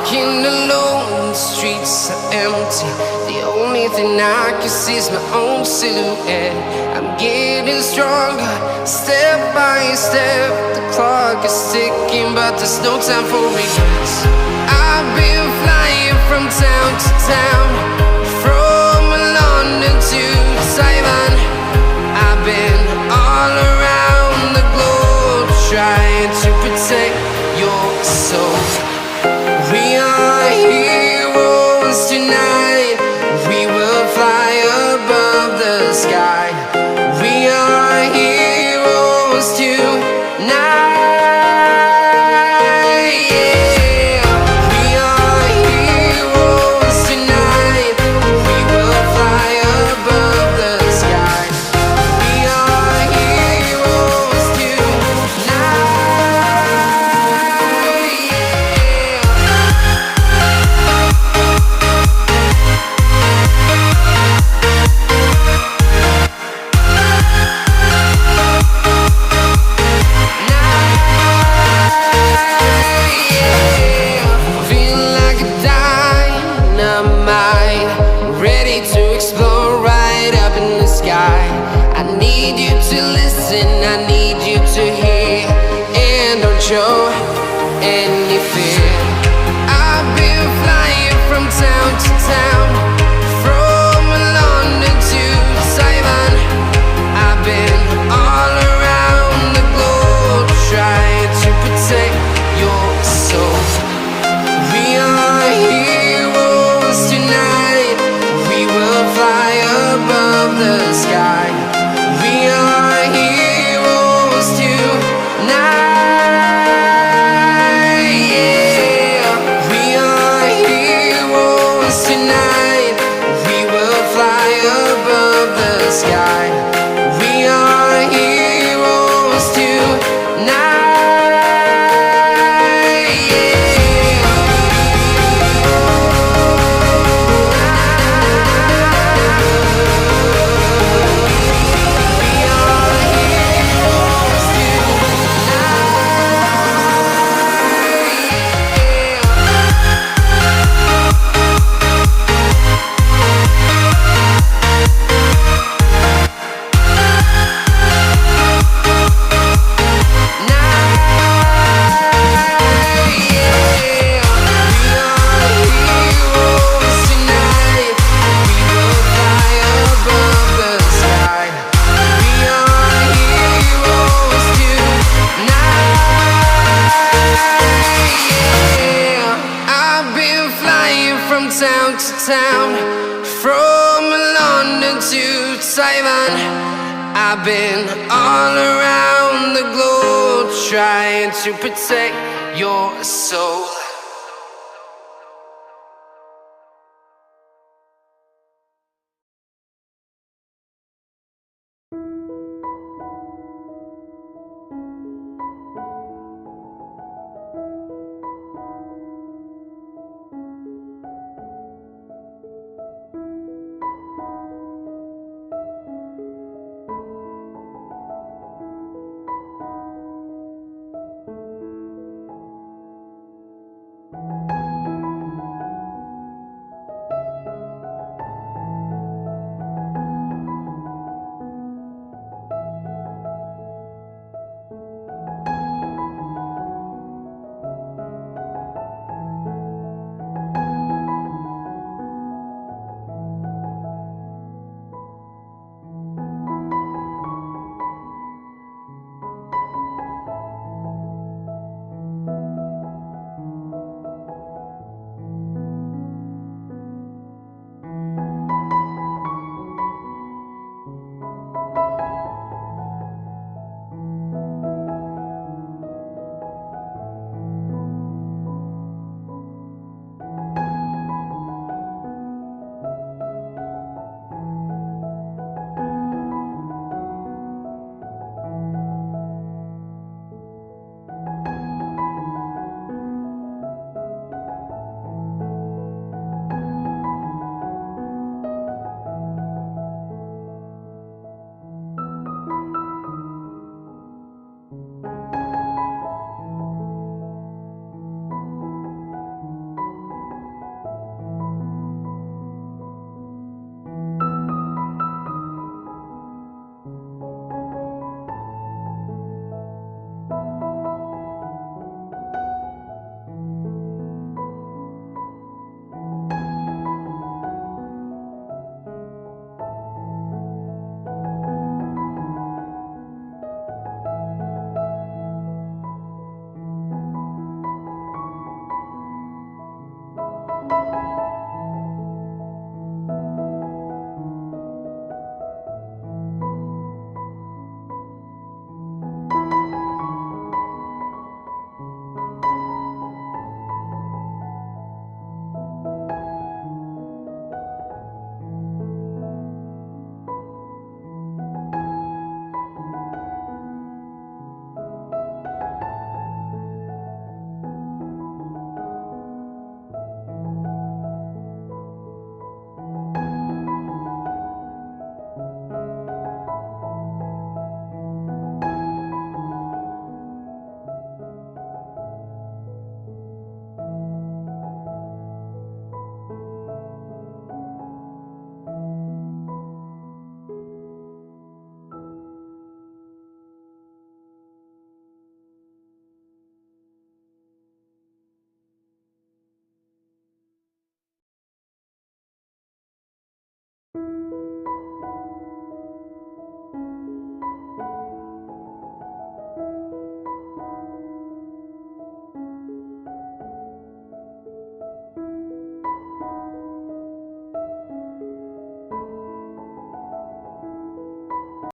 walking alone, the streets are empty. The only thing I can see is my own silhouette. I'm getting stronger, step by step. The clock is ticking, but there's no time for regrets. I've been flying from town to town, from London to Taiwan. I've been all around the globe, trying to protect your soul. We are heroes tonight. We will fly above the sky. We are heroes tonight. Yeah. We are heroes tonight. We will fly above the sky. We are heroes tonight. I need you to listen, I need you to hear, and don't show any fear. I've been flying from town to town, from London to Taiwan. I've been all around the globe, trying to protect your soul. We are heroes tonight. We will fly above the sky. We are heroes tonight. Yeah. We are heroes tonight. We will fly above the sky. We are heroes tonight. Town to town, from London to Taiwan. I've been all around the globe, trying to protect your soul.